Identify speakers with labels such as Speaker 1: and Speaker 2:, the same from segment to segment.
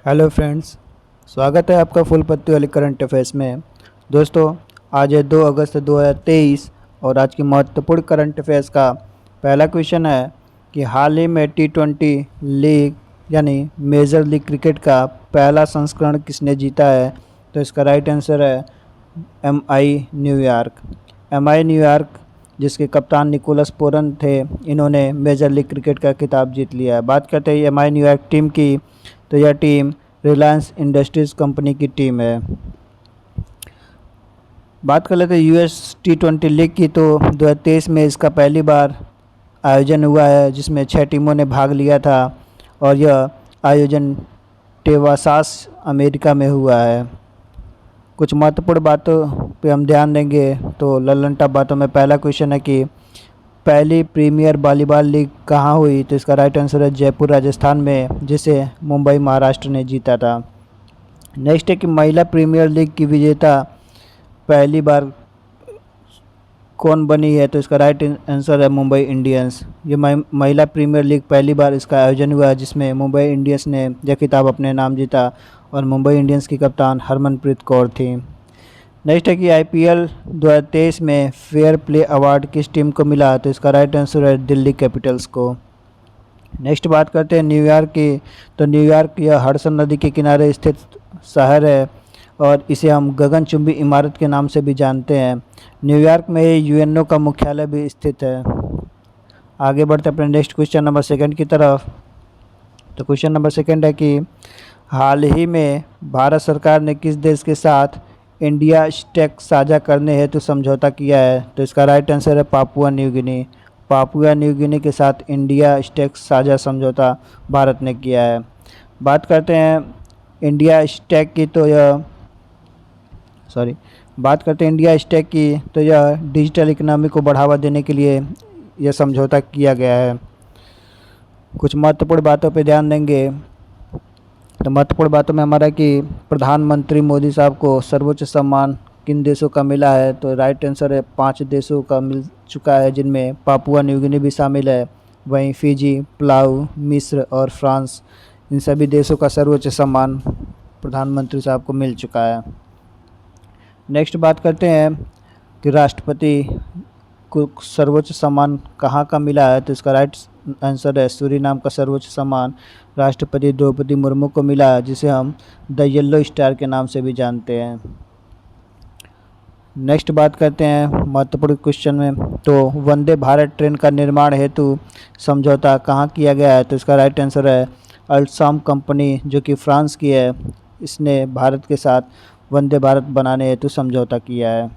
Speaker 1: Hello friends, स्वागत है आपका फुल पत्ती वाली करंट अफेयर्स में। दोस्तों, आज है 2 अगस्त 2023 और आज की महत्वपूर्ण करंट अफेयर्स का पहला क्वेश्चन है कि हाल ही में टी20 लीग यानी मेजर लीग क्रिकेट का पहला संस्करण किसने जीता है। तो इसका राइट आंसर है एमआई न्यूयॉर्क। एमआई न्यूयॉर्क जिसके कप्तान निकोलस पूरन थे, इन्होंने मेजर लीग क्रिकेट का खिताब जीत लिया है। बात करते हैं एमआई न्यूयॉर्क टीम की, तो यह टीम रिलायंस इंडस्ट्रीज़ कंपनी की टीम है। बात कर लेते हैं यूएस टी20 लीग की, तो 2023 में इसका पहली बार आयोजन हुआ है जिसमें 6 टीमों ने भाग लिया था और यह आयोजन टेवासास अमेरिका में हुआ है। कुछ महत्वपूर्ण बातों पे हम ध्यान देंगे तो लल्लन टॉप बातों में पहला क्वेश्चन है कि पहली प्रीमियर वॉलीबॉल लीग कहाँ हुई। तो इसका राइट आंसर है जयपुर राजस्थान में, जिसे मुंबई महाराष्ट्र ने जीता था। नेक्स्ट है कि महिला प्रीमियर लीग की विजेता पहली बार कौन बनी है। तो इसका राइट आंसर है मुंबई इंडियंस। ये महिला प्रीमियर लीग पहली बार इसका आयोजन हुआ है जिसमें मुंबई इंडियंस ने यह खिताब अपने नाम जीता और मुंबई इंडियंस की कप्तान हरमनप्रीत कौर थी। नेक्स्ट है कि आईपीएल 2023 में फेयर प्ले अवार्ड किस टीम को मिला। तो इसका राइट आंसर है दिल्ली कैपिटल्स को। नेक्स्ट बात करते हैं न्यूयॉर्क की, तो न्यूयॉर्क यह हडसन नदी के किनारे स्थित शहर है और इसे हम गगनचुंबी इमारत के नाम से भी जानते हैं। न्यूयॉर्क में यूएनओ का मुख्यालय भी स्थित है। आगे बढ़ते अपने नेक्स्ट क्वेश्चन नंबर 2 की तरफ। तो क्वेश्चन नंबर 2 है कि हाल ही में भारत सरकार ने किस देश के साथ इंडिया स्टैक साझा करने हेतु समझौता किया है। तो इसका राइट आंसर है Papua New Guinea. Papua New Guinea के साथ इंडिया स्टैक साझा समझौता भारत ने किया है। बात करते हैं इंडिया स्टैक की, तो इंडिया स्टैक की, तो यह डिजिटल इकोनॉमी को बढ़ावा देने के लिए यह समझौता किया गया है। कुछ महत्वपूर्ण बातों पर ध्यान देंगे तो महत्वपूर्ण बातों में हमारा कि प्रधानमंत्री मोदी साहब को सर्वोच्च सम्मान किन देशों का मिला है। तो राइट आंसर है 5 देशों का मिल चुका है, जिनमें पापुआ न्यू गिनी भी शामिल है। वहीं फिजी, पलाऊ, मिस्र और फ्रांस, इन सभी देशों का सर्वोच्च सम्मान प्रधानमंत्री साहब को मिल चुका है। नेक्स्ट बात करते हैं कि राष्ट्रपति को सर्वोच्च सम्मान कहाँ का मिला है। तो इसका राइट आंसर है सूरीनाम का सर्वोच्च सम्मान राष्ट्रपति द्रौपदी मुर्मू को मिला है, जिसे हम द येलो स्टार के नाम से भी जानते हैं। नेक्स्ट बात करते हैं महत्वपूर्ण क्वेश्चन में, तो वंदे भारत ट्रेन का निर्माण हेतु समझौता कहाँ किया गया है। तो इसका राइट आंसर है अल्साम कंपनी, जो कि फ्रांस की है। इसने भारत के साथ वंदे भारत बनाने हेतु समझौता किया है।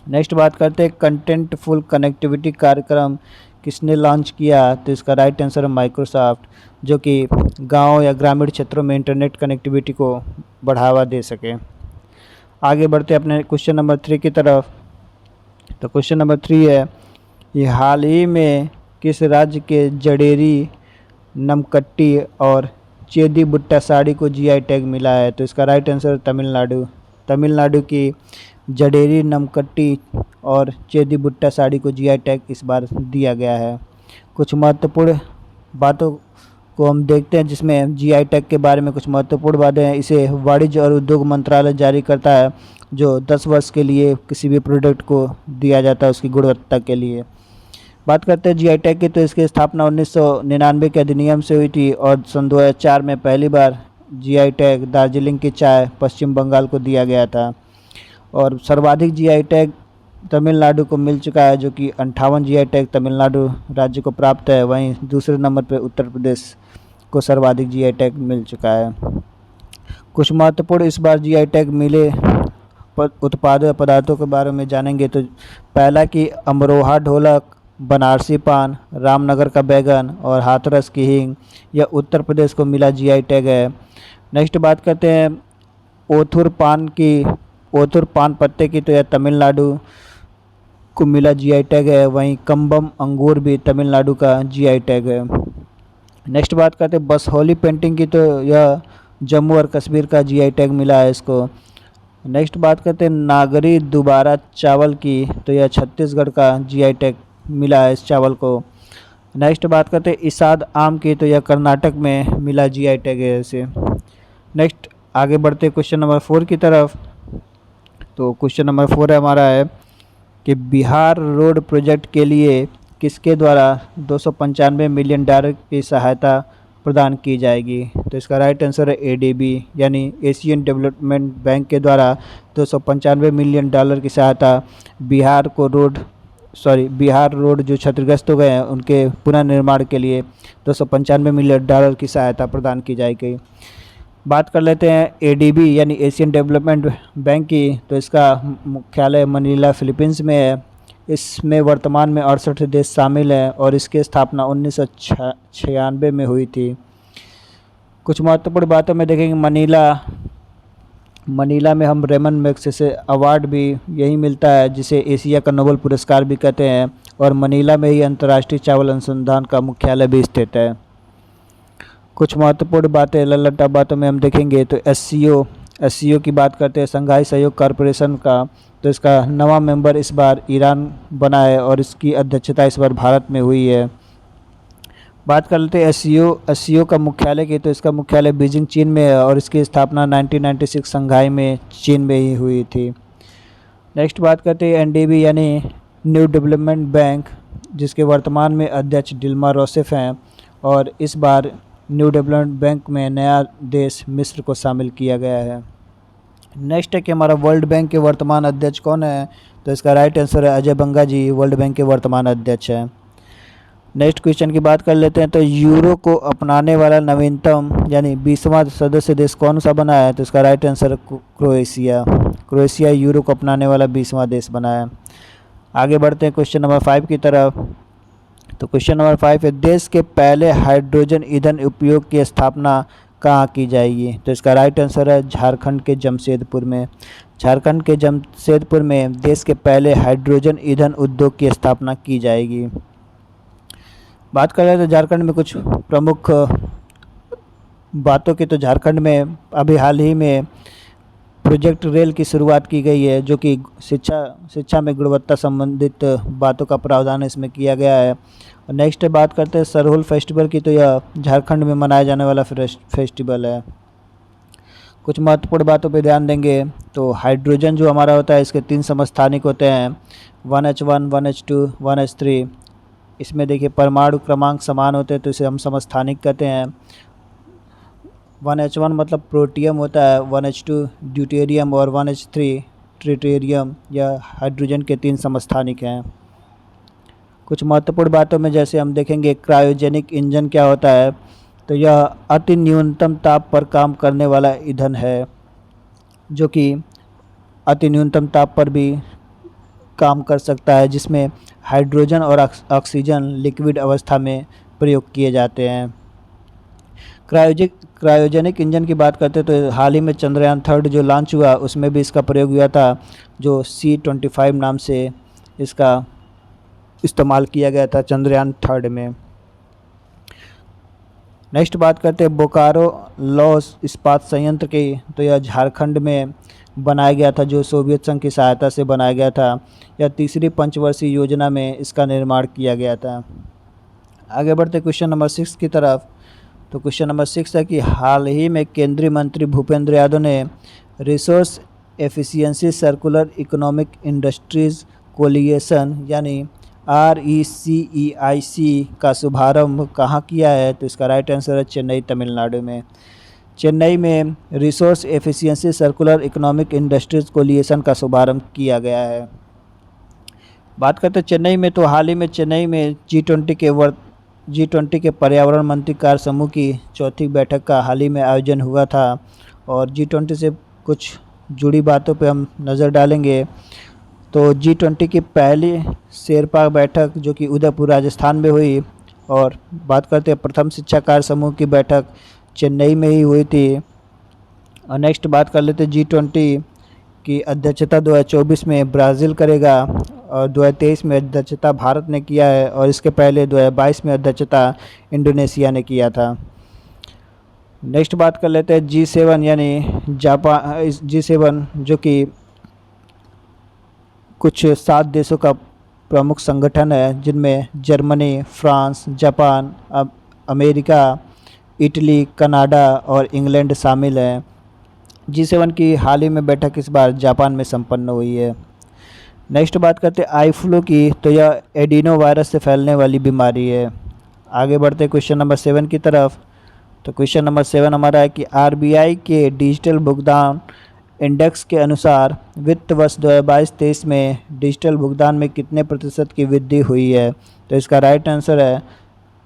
Speaker 1: नेक्स्ट बात करते हैं कंटेंटफुल कनेक्टिविटी कार्यक्रम किसने लॉन्च किया। तो इसका राइट आंसर है माइक्रोसॉफ्ट, जो कि गांव या ग्रामीण क्षेत्रों में इंटरनेट कनेक्टिविटी को बढ़ावा दे सके। आगे बढ़ते अपने क्वेश्चन नंबर 3 की तरफ। तो क्वेश्चन नंबर 3 है ये हाल ही में किस राज्य के जडेरी, नमकट्टी और चेदी बुट्टा साड़ी को जीआई टैग मिला है। तो इसका राइट आंसर तमिलनाडु। तमिलनाडु की जडेरी, नमकट्टी और चेदी बुट्टा साड़ी को जीआई टैग इस बार दिया गया है। कुछ महत्वपूर्ण बातों को हम देखते हैं, जिसमें जीआई टैग के बारे में कुछ महत्वपूर्ण बातें हैं। इसे वाणिज्य और उद्योग मंत्रालय जारी करता है, जो 10 वर्ष के लिए किसी भी प्रोडक्ट को दिया जाता है उसकी गुणवत्ता के लिए। बात करते हैं जीआई टैग की, तो इसकी स्थापना 1999 के अधिनियम से हुई थी और सन 2004 में पहली बार जीआई टैग दार्जिलिंग की चाय पश्चिम बंगाल को दिया गया था। और सर्वाधिक जीआई टैग तमिलनाडु को मिल चुका है, जो कि 58 जीआई टैग तमिलनाडु राज्य को प्राप्त है। वहीं दूसरे नंबर पर उत्तर प्रदेश को सर्वाधिक जीआई टैग मिल चुका है। कुछ महत्वपूर्ण इस बार जीआई टैग मिले उत्पादों या पदार्थों के बारे में जानेंगे। तो पहला कि अमरोहा ढोलक, बनारसी पान, रामनगर का बैगन और हाथरस की हींग, यह उत्तर प्रदेश को मिला जीआई टैग है। नेक्स्ट बात करते हैं ओथुर पान पत्ते की, तो यह तमिलनाडु को मिला जीआई टैग है। वहीं कम्बम अंगूर भी तमिलनाडु का जीआई टैग है। नेक्स्ट बात करते हैं बसहोली पेंटिंग की, तो यह जम्मू और कश्मीर का जीआई टैग मिला है इसको। नेक्स्ट बात करते हैं नागरी दुबारा चावल की, तो यह छत्तीसगढ़ का जीआई टैग मिला है इस चावल को। नेक्स्ट बात करते हैं इसाद आम की, तो यह कर्नाटक में मिला जीआई टैग है इसे। नेक्स्ट आगे बढ़ते क्वेश्चन नंबर 4 की तरफ। तो क्वेश्चन नंबर 4 है हमारा है कि बिहार रोड प्रोजेक्ट के लिए किसके द्वारा $295 मिलियन की सहायता प्रदान की जाएगी। तो इसका राइट आंसर है एडीबी यानी एशियन डेवलपमेंट बैंक के द्वारा $295 मिलियन की सहायता बिहार रोड जो क्षतिग्रस्त हो गए हैं उनके पुनर्निर्माण के लिए $295 मिलियन की सहायता प्रदान की जाएगी। बात कर लेते हैं एडीबी यानी एशियन डेवलपमेंट बैंक की। तो इसका मुख्यालय मनीला फिलीपींस में है। इसमें वर्तमान में 68 देश शामिल हैं और इसकी स्थापना 1996 में हुई थी। कुछ महत्वपूर्ण बातों में देखेंगे मनीला में हम रेमन मैग्सेसे अवार्ड भी यही मिलता है, जिसे एशिया का नोबेल पुरस्कार भी कहते हैं, और मनीला में ही अंतर्राष्ट्रीय चावल अनुसंधान का मुख्यालय भी स्थित है। कुछ महत्वपूर्ण बातें लल्लटा बातों में हम देखेंगे तो एससीओ की बात करते हैं, संघाई सहयोग कॉरपोरेशन का। तो इसका नवा मेंबर इस बार ईरान बना है और इसकी अध्यक्षता इस बार भारत में हुई है। बात कर लेते हैं एससीओ का मुख्यालय की। तो इसका मुख्यालय बीजिंग चीन में है और इसकी स्थापना 1996 संघाई में चीन में ही हुई थी। नेक्स्ट बात करते हैं एनडीबी यानी न्यू डेवलपमेंट बैंक, जिसके वर्तमान में अध्यक्ष दिल्मा रोसेफ हैं और इस बार न्यू डेवलपमेंट बैंक में नया देश मिस्र को शामिल किया गया है। नेक्स्ट है कि हमारा वर्ल्ड बैंक के वर्तमान अध्यक्ष कौन है। तो इसका राइट आंसर है अजय बंगा जी वर्ल्ड बैंक के वर्तमान अध्यक्ष हैं। नेक्स्ट क्वेश्चन की बात कर लेते हैं। तो यूरो को अपनाने वाला नवीनतम यानी 20वां सदस्य देश कौन सा बना है। तो इसका राइट आंसर क्रोएशिया यूरो को अपनाने वाला 20वां देश बना है। आगे बढ़ते हैं क्वेश्चन नंबर 5 की तरफ। तो क्वेश्चन नंबर 5 है देश के पहले हाइड्रोजन ईंधन उपयोग की स्थापना कहाँ की जाएगी। तो इसका राइट आंसर है झारखंड के जमशेदपुर में देश के पहले हाइड्रोजन ईंधन उद्योग की स्थापना की जाएगी। बात कर रहे थे झारखंड में कुछ प्रमुख बातों की। तो झारखंड में अभी हाल ही में प्रोजेक्ट रेल की शुरुआत की गई है, जो कि शिक्षा में गुणवत्ता संबंधित बातों का प्रावधान इसमें किया गया है। नेक्स्ट बात करते हैं सरहुल फेस्टिवल की। तो यह झारखंड में मनाया जाने वाला फेस्टिवल है। कुछ महत्वपूर्ण बातों पे ध्यान देंगे। तो हाइड्रोजन जो हमारा होता है इसके 3 समस्थानिक होते हैं, 1H1, 1H2, 1H3। इसमें देखिए परमाणु क्रमांक समान होते हैं तो इसे हम समस्थानिक कहते हैं। 1H1 मतलब प्रोटियम होता है, 1H2 ड्यूटेरियम और 1H3 ट्रिटियम। यह हाइड्रोजन के 3 समस्थानिक हैं। कुछ महत्वपूर्ण बातों में जैसे हम देखेंगे क्रायोजेनिक इंजन क्या होता है। तो यह अति न्यूनतम ताप पर काम करने वाला ईंधन है, जो कि अति न्यूनतम ताप पर भी काम कर सकता है, जिसमें हाइड्रोजन और ऑक्सीजन लिक्विड अवस्था में प्रयोग किए जाते हैं। क्रायोजेनिक इंजन की बात करते हैं तो हाल ही में चंद्रयान 3 जो लॉन्च हुआ उसमें भी इसका प्रयोग हुआ था, जो C-25 नाम से इसका इस्तेमाल किया गया था चंद्रयान 3 में। नेक्स्ट बात करते हैं बोकारो लौह इस्पात संयंत्र की। तो यह झारखंड में बनाया गया था, जो सोवियत संघ की सहायता से बनाया गया था। यह तीसरी पंचवर्षीय योजना में इसका निर्माण किया गया था। आगे बढ़ते क्वेश्चन नंबर 6 की तरफ। तो क्वेश्चन नंबर 6 है कि हाल ही में केंद्रीय मंत्री भूपेंद्र यादव ने resource efficiency circular economic industries coalition यानी RECEIC का शुभारंभ कहाँ किया है। तो इसका राइट आंसर है चेन्नई, तमिलनाडु में। चेन्नई में resource efficiency circular economic industries coalition का शुभारंभ किया गया है। बात करते हैं चेन्नई में। तो हाल ही में चेन्नई में G20 के पर्यावरण मंत्री कार्य समूह की 4थी बैठक का हाल ही में आयोजन हुआ था, और G20 से कुछ जुड़ी बातों पे हम नज़र डालेंगे। तो G20 की पहली शेरपा बैठक जो कि उदयपुर राजस्थान में हुई, और बात करते हैं प्रथम शिक्षा कार्य समूह की बैठक चेन्नई में ही हुई थी। और नेक्स्ट बात कर लेते हैं G20 की अध्यक्षता 2024 में ब्राज़ील करेगा, और 2023 में अध्यक्षता भारत ने किया है, और इसके पहले 2022 में अध्यक्षता इंडोनेशिया ने किया था। नेक्स्ट बात कर लेते हैं G7 यानी G7 जो कि कुछ 7 देशों का प्रमुख संगठन है, जिनमें Germany, France, Japan, America, Italy, Canada और इंग्लैंड शामिल हैं। G7 की हाल ही में बैठक इस बार जापान में संपन्न हुई है। नेक्स्ट बात करते हैं आई फ्लू की, तो यह एडिनो वायरस से फैलने वाली बीमारी है। आगे बढ़ते हैं क्वेश्चन नंबर 7 की तरफ। तो क्वेश्चन नंबर 7 हमारा है कि आरबीआई के डिजिटल भुगतान इंडेक्स के अनुसार वित्त वर्ष 2022-23 में डिजिटल भुगतान में कितने प्रतिशत की वृद्धि हुई है? तो इसका राइट आंसर है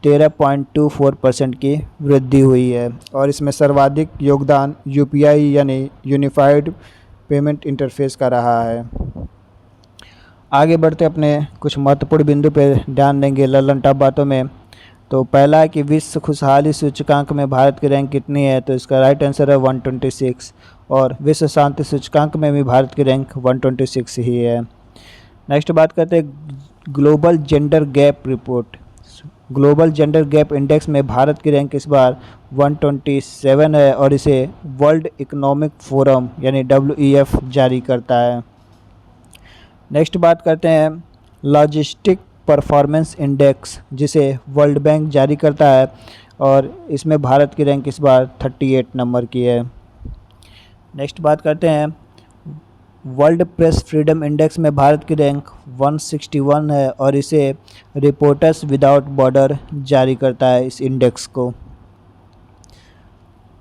Speaker 1: 13.24% की वृद्धि हुई है। और इसमें सर्वाधिक योगदान यूपीआई यानी यूनिफाइड पेमेंट इंटरफेस का रहा है। आगे बढ़ते अपने कुछ महत्वपूर्ण बिंदु पर ध्यान देंगे लल्लन टॉप बातों में। तो पहला है कि विश्व खुशहाली सूचकांक में भारत की रैंक कितनी है? तो इसका राइट आंसर है 126। और विश्व शांति सूचकांक में भी भारत की रैंक 126 ही है। नेक्स्ट बात करते हैं global gender gap report. Global gender gap index में भारत की रैंक इस बार 127 है और इसे वर्ल्ड इकोनॉमिक फोरम यानी WEF जारी करता है। नेक्स्ट बात करते हैं लॉजिस्टिक परफॉर्मेंस इंडेक्स, जिसे वर्ल्ड बैंक जारी करता है और इसमें भारत की रैंक इस बार 38 नंबर की है। नेक्स्ट बात करते हैं वर्ल्ड प्रेस फ्रीडम इंडेक्स में भारत की रैंक 161 है और इसे रिपोर्टर्स विदाउट बॉर्डर जारी करता है इस इंडेक्स को।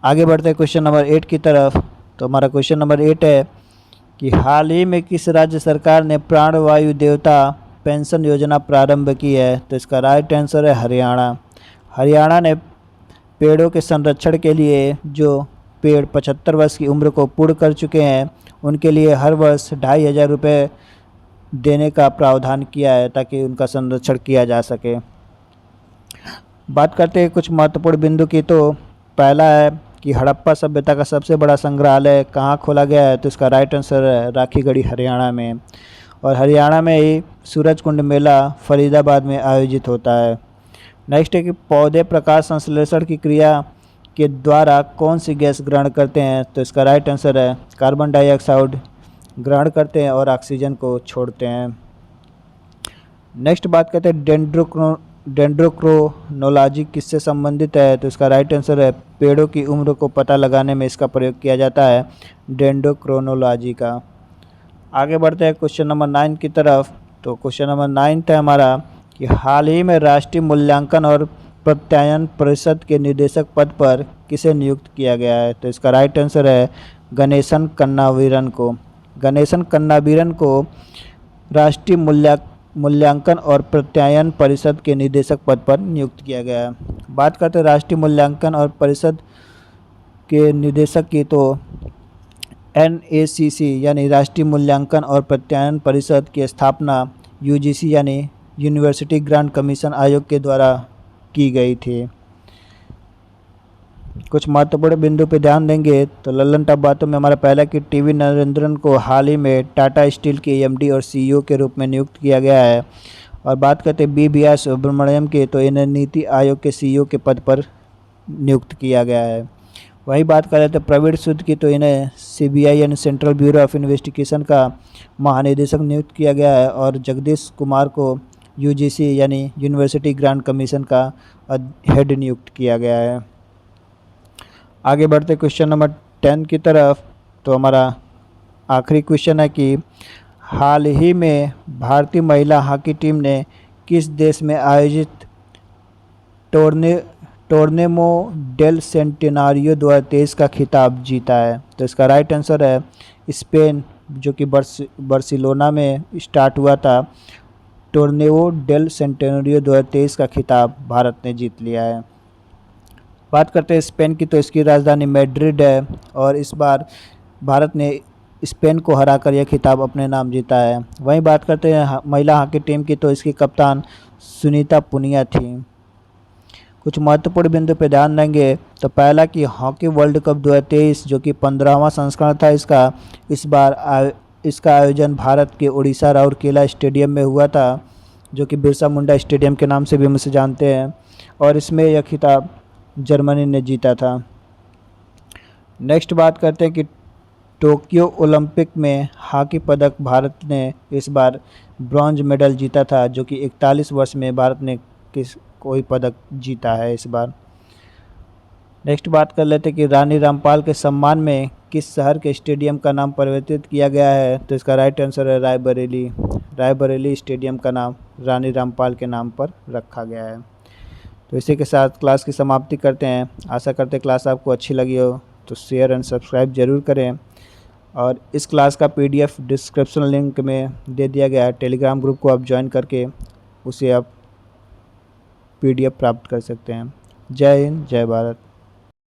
Speaker 1: आगे बढ़ते हैं क्वेश्चन नंबर 8 की तरफ। तो हमारा क्वेश्चन नंबर 8 है कि हाल ही में किस राज्य सरकार ने प्राणवायु देवता पेंशन योजना प्रारंभ की है? तो इसका राइट आंसर है हरियाणा। हरियाणा ने पेड़ों के संरक्षण के लिए जो पेड़ 75 वर्ष की उम्र को पूर्ण कर चुके हैं उनके लिए हर वर्ष 2,500 रुपये देने का प्रावधान किया है ताकि उनका संरक्षण किया जा सके। बात करते हैं कुछ महत्वपूर्ण बिंदु की। तो पहला है कि हड़प्पा सभ्यता का सबसे बड़ा संग्रहालय कहाँ खोला गया है? तो इसका राइट आंसर है राखीगढ़ी हरियाणा में। और हरियाणा में ही सूरजकुंड मेला फरीदाबाद में आयोजित होता है। नेक्स्ट है कि पौधे प्रकाश संश्लेषण की क्रिया के द्वारा कौन सी गैस ग्रहण करते हैं? तो इसका राइट आंसर है कार्बन डाइऑक्साइड ग्रहण करते हैं और ऑक्सीजन को छोड़ते हैं। नेक्स्ट बात करते हैं डेंड्रोक्रोनोलॉजी किससे संबंधित है? तो इसका राइट आंसर है पेड़ों की उम्र को पता लगाने में इसका प्रयोग किया जाता है डेंड्रोक्रोनोलॉजी का। आगे बढ़ते हैं क्वेश्चन नंबर 9 की तरफ। तो क्वेश्चन नंबर 9 है हमारा कि हाल ही में राष्ट्रीय मूल्यांकन और प्रत्यायन परिषद के निदेशक पद पर किसे नियुक्त किया गया है? तो इसका राइट आंसर है गणेशन कन्नावीरन को। गणेशन कन्नावीरन को राष्ट्रीय मूल्यांकन और प्रत्यायन परिषद के निदेशक पद पर नियुक्त किया गया है। बात करते हैं राष्ट्रीय मूल्यांकन और परिषद के निदेशक की। तो NACC यानी राष्ट्रीय मूल्यांकन और प्रत्यायन परिषद की स्थापना UGC यानी यूनिवर्सिटी ग्रांट कमीशन आयोग के द्वारा की गई थी। कुछ महत्वपूर्ण बिंदु पर ध्यान देंगे। तो लल्लन टॉप बातों में हमारा पहला कि TV नरेंद्रन को हाल ही में टाटा स्टील के MD और CEO के रूप में नियुक्त किया गया है। और बात करते हैं BVR सुब्रमण्यम के, तो इन्हें नीति आयोग के CEO के पद पर नियुक्त किया गया है। वही बात कर रहे थे प्रवीण सूद की, तो इन्हें CBI यानी सेंट्रल ब्यूरो ऑफ इन्वेस्टिगेशन का महानिदेशक नियुक्त किया गया है। और जगदीश कुमार को UGC यानी यूनिवर्सिटी ग्रांट कमीशन का हेड नियुक्त किया गया है। आगे बढ़ते क्वेश्चन नंबर 10 की तरफ। तो हमारा आखिरी क्वेश्चन है कि हाल ही में भारतीय महिला हॉकी टीम ने किस देश में आयोजित टोर्नेमो डेल सेंटेनारियो 2023 का खिताब जीता है? तो इसका राइट आंसर है स्पेन, जो कि बार्सिलोना में स्टार्ट हुआ था। टोर्नेमो डेल सेंटेनारियो 2023 का खिताब भारत ने जीत लिया है। बात करते हैं स्पेन की, तो इसकी राजधानी मैड्रिड है और इस बार भारत ने स्पेन को हराकर यह खिताब अपने नाम जीता है। वहीं बात करते हैं महिला हॉकी टीम की, तो इसकी कप्तान सुनीता पुनिया थी। कुछ महत्वपूर्ण बिंदु पर ध्यान देंगे। तो पहला कि हॉकी वर्ल्ड कप 2023 जो कि 15वां संस्करण था इसका आयोजन भारत के उड़ीसा राउरकेला स्टेडियम में हुआ था, जो कि बिरसा मुंडा स्टेडियम के नाम से भी हम उसे जानते हैं। और इसमें यह खिताब जर्मनी ने जीता था। नेक्स्ट बात करते हैं कि टोक्यो ओलंपिक में हॉकी पदक भारत ने इस बार ब्रॉन्ज मेडल जीता था, जो कि 41 वर्ष में भारत ने कोई पदक जीता है इस बार। नेक्स्ट बात कर लेते हैं कि रानी रामपाल के सम्मान में किस शहर के स्टेडियम का नाम परिवर्तित किया गया है। तो इसका राइट आंसर है रायबरेली। रायबरेली स्टेडियम का नाम रानी रामपाल के नाम पर रखा गया है। तो इसी के साथ क्लास की समाप्ति करते हैं। आशा करते हैं क्लास आपको अच्छी लगी हो, तो शेयर एंड सब्सक्राइब ज़रूर करें। और इस क्लास का PDF डिस्क्रिप्शन लिंक में दे दिया गया है। टेलीग्राम ग्रुप को आप ज्वाइन करके उसे आप PDF प्राप्त कर सकते हैं। जय हिंद, जय भारत।